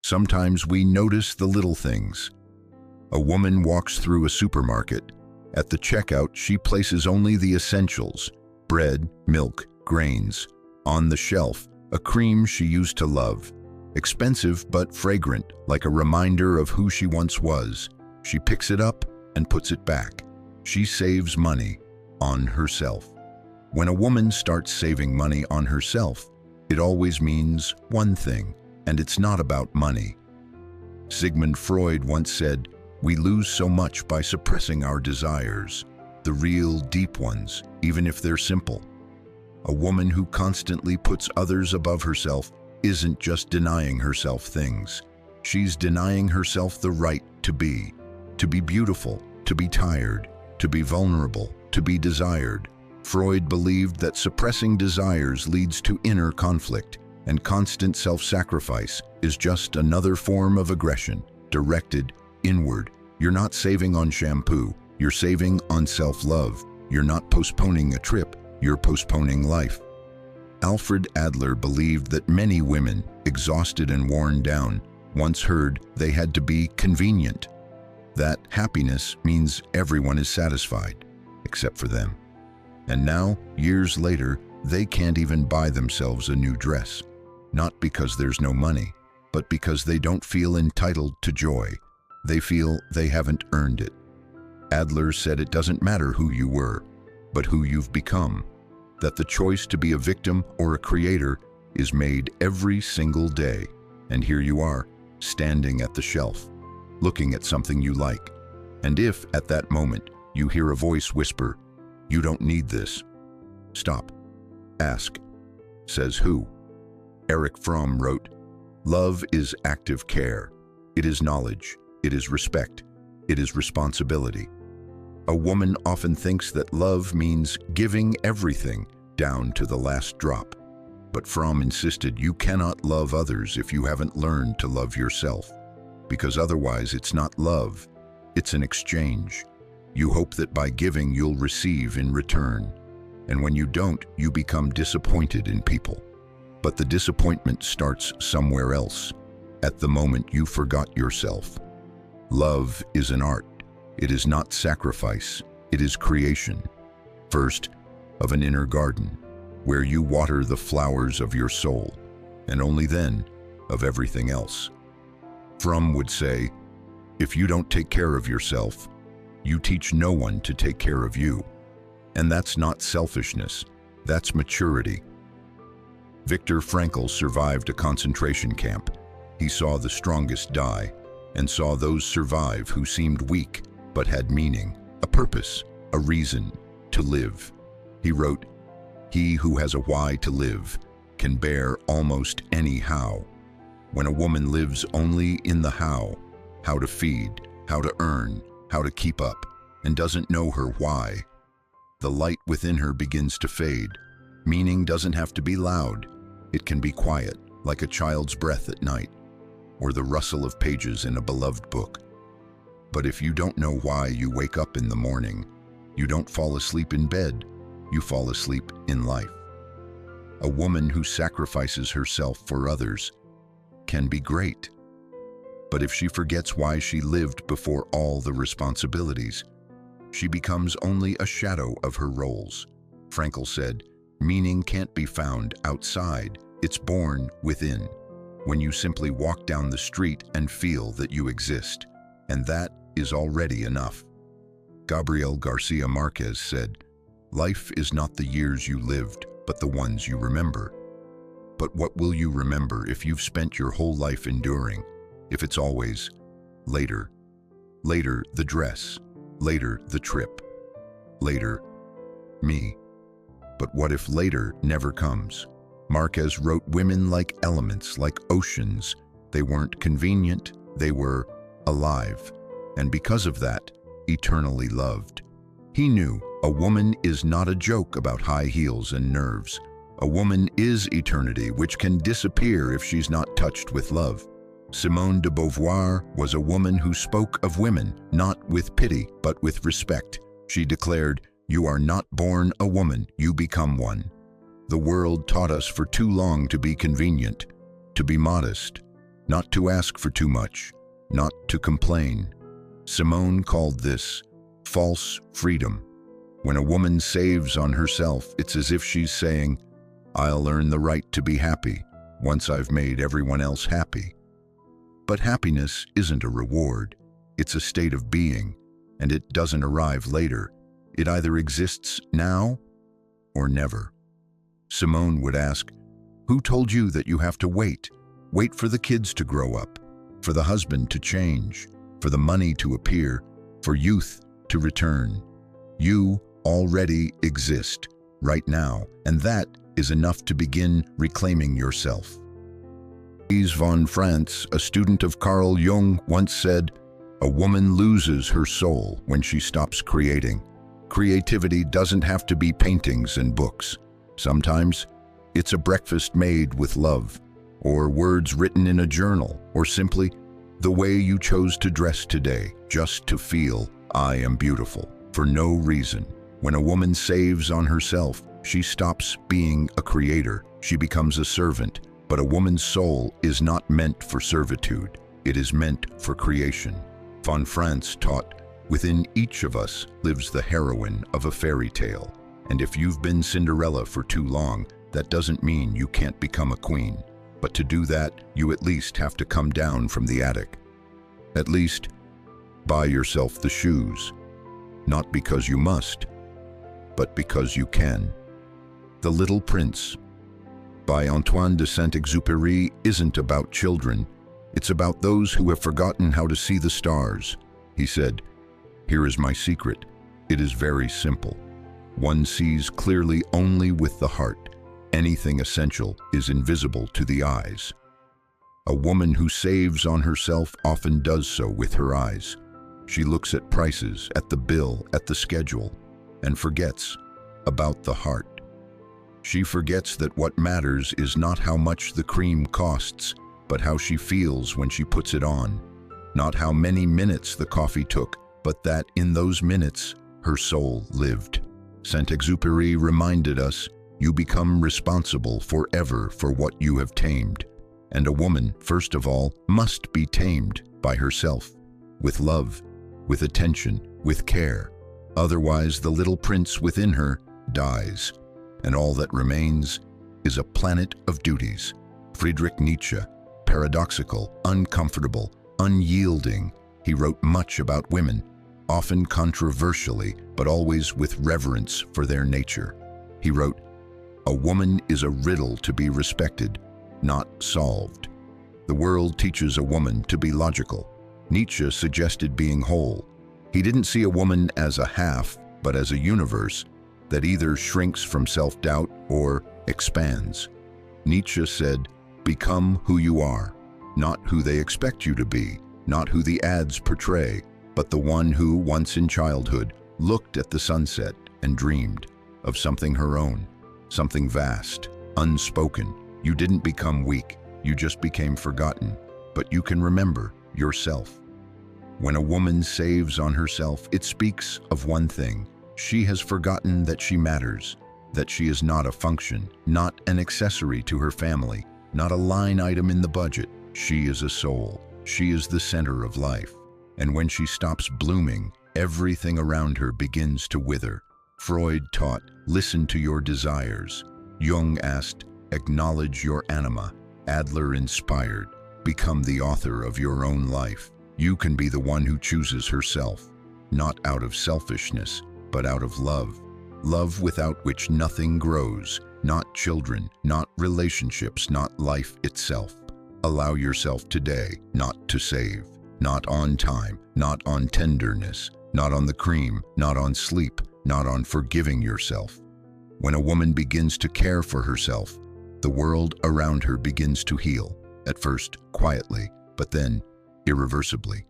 Sometimes we notice the little things. A woman walks through a supermarket. At the checkout, she places only the essentials: bread, milk, grains. On the shelf, a cream she used to love. Expensive but fragrant, like a reminder of who she once was. She picks it up and puts it back. She saves money on herself. When a woman starts saving money on herself, it always means one thing, and it's not about money. Sigmund Freud once said, "We lose so much by suppressing our desires, the real deep ones, even if they're simple." A woman who constantly puts others above herself isn't just denying herself things. She's denying herself the right to be beautiful, to be tired, to be vulnerable, to be desired. Freud believed that suppressing desires leads to inner conflict, and constant self-sacrifice is just another form of aggression, directed inward. You're not saving on shampoo, you're saving on self-love. You're not postponing a trip, you're postponing life. Alfred Adler believed that many women, exhausted and worn down, once heard they had to be convenient. That happiness means everyone is satisfied, except for them. And now, years later, they can't even buy themselves a new dress. Not because there's no money, but because they don't feel entitled to joy. They feel they haven't earned it. Adler said it doesn't matter who you were, but who you've become. That the choice to be a victim or a creator is made every single day. And here you are, standing at the shelf, looking at something you like. And if, at that moment, you hear a voice whisper, "You don't need this," stop. Ask. Says who? Erich Fromm wrote, "Love is active care. It is knowledge. It is respect. It is responsibility." A woman often thinks that love means giving everything down to the last drop. But Fromm insisted you cannot love others if you haven't learned to love yourself. Because otherwise it's not love, it's an exchange. You hope that by giving you'll receive in return. And when you don't, you become disappointed in people. But the disappointment starts somewhere else, at the moment you forgot yourself. Love is an art. It is not sacrifice, it is creation. First, of an inner garden, where you water the flowers of your soul, and only then of everything else. Fromm would say, if you don't take care of yourself, you teach no one to take care of you. And that's not selfishness, that's maturity. Viktor Frankl survived a concentration camp. He saw the strongest die, and saw those survive who seemed weak, but had meaning, a purpose, a reason to live. He wrote, "He who has a why to live can bear almost any how." When a woman lives only in the how to feed, how to earn, how to keep up, and doesn't know her why, the light within her begins to fade. Meaning doesn't have to be loud. It can be quiet, like a child's breath at night, or the rustle of pages in a beloved book. But if you don't know why you wake up in the morning, you don't fall asleep in bed, you fall asleep in life. A woman who sacrifices herself for others can be great. But if she forgets why she lived before all the responsibilities, she becomes only a shadow of her roles. Frankl said, "Meaning can't be found outside, it's born within. When you simply walk down the street and feel that you exist, and that is already enough." Gabriel Garcia Marquez said, "Life is not the years you lived, but the ones you remember." But what will you remember if you've spent your whole life enduring? If it's always later. Later the dress, later the trip, later me. But what if later never comes? Marquez wrote women like elements, like oceans. They weren't convenient, they were alive. And because of that, eternally loved. He knew a woman is not a joke about high heels and nerves. A woman is eternity, which can disappear if she's not touched with love. Simone de Beauvoir was a woman who spoke of women, not with pity, but with respect. She declared, "You are not born a woman, you become one." The world taught us for too long to be convenient, to be modest, not to ask for too much, not to complain. Simone called this false freedom. When a woman saves on herself, it's as if she's saying, I'll earn the right to be happy once I've made everyone else happy. But happiness isn't a reward. It's a state of being, and it doesn't arrive later. It either exists now or never. Simone would ask, who told you that you have to wait? Wait for the kids to grow up, for the husband to change, for the money to appear, for youth to return. You already exist right now, and that is enough to begin reclaiming yourself. Louise von Franz, a student of Carl Jung, once said, a woman loses her soul when she stops creating. Creativity doesn't have to be paintings and books. Sometimes it's a breakfast made with love, or words written in a journal, or simply the way you chose to dress today, just to feel, I am beautiful, for no reason. When a woman saves on herself, she stops being a creator. She becomes a servant. But a woman's soul is not meant for servitude. It is meant for creation. Von Franz taught, within each of us lives the heroine of a fairy tale. And if you've been Cinderella for too long, that doesn't mean you can't become a queen. But to do that, you at least have to come down from the attic. At least, buy yourself the shoes. Not because you must, but because you can. The Little Prince, by Antoine de Saint-Exupéry, isn't about children. It's about those who have forgotten how to see the stars. He said, here is my secret. It is very simple. One sees clearly only with the heart. Anything essential is invisible to the eyes. A woman who saves on herself often does so with her eyes. She looks at prices, at the bill, at the schedule, and forgets about the heart. She forgets that what matters is not how much the cream costs, but how she feels when she puts it on. Not how many minutes the coffee took, but that in those minutes, her soul lived. Saint-Exupéry reminded us, you become responsible forever for what you have tamed. And a woman, first of all, must be tamed by herself, with love, with attention, with care. Otherwise, the little prince within her dies. And all that remains is a planet of duties. Friedrich Nietzsche, paradoxical, uncomfortable, unyielding, he wrote much about women, often controversially, but always with reverence for their nature. He wrote, a woman is a riddle to be respected, not solved. The world teaches a woman to be logical. Nietzsche suggested being whole. He didn't see a woman as a half, but as a universe that either shrinks from self-doubt or expands. Nietzsche said, become who you are, not who they expect you to be, not who the ads portray, but the one who, once in childhood, looked at the sunset and dreamed of something her own, something vast, unspoken. You didn't become weak, you just became forgotten, but you can remember yourself. When a woman saves on herself, it speaks of one thing. She has forgotten that she matters, that she is not a function, not an accessory to her family, not a line item in the budget. She is a soul. She is the center of life. And when she stops blooming, everything around her begins to wither. Freud taught, listen to your desires. Jung asked, acknowledge your anima. Adler inspired, become the author of your own life. You can be the one who chooses herself, not out of selfishness, but out of love. Love without which nothing grows, not children, not relationships, not life itself. Allow yourself today not to save, not on time, not on tenderness, not on the cream, not on sleep, not on forgiving yourself. When a woman begins to care for herself, the world around her begins to heal, at first quietly, but then irreversibly.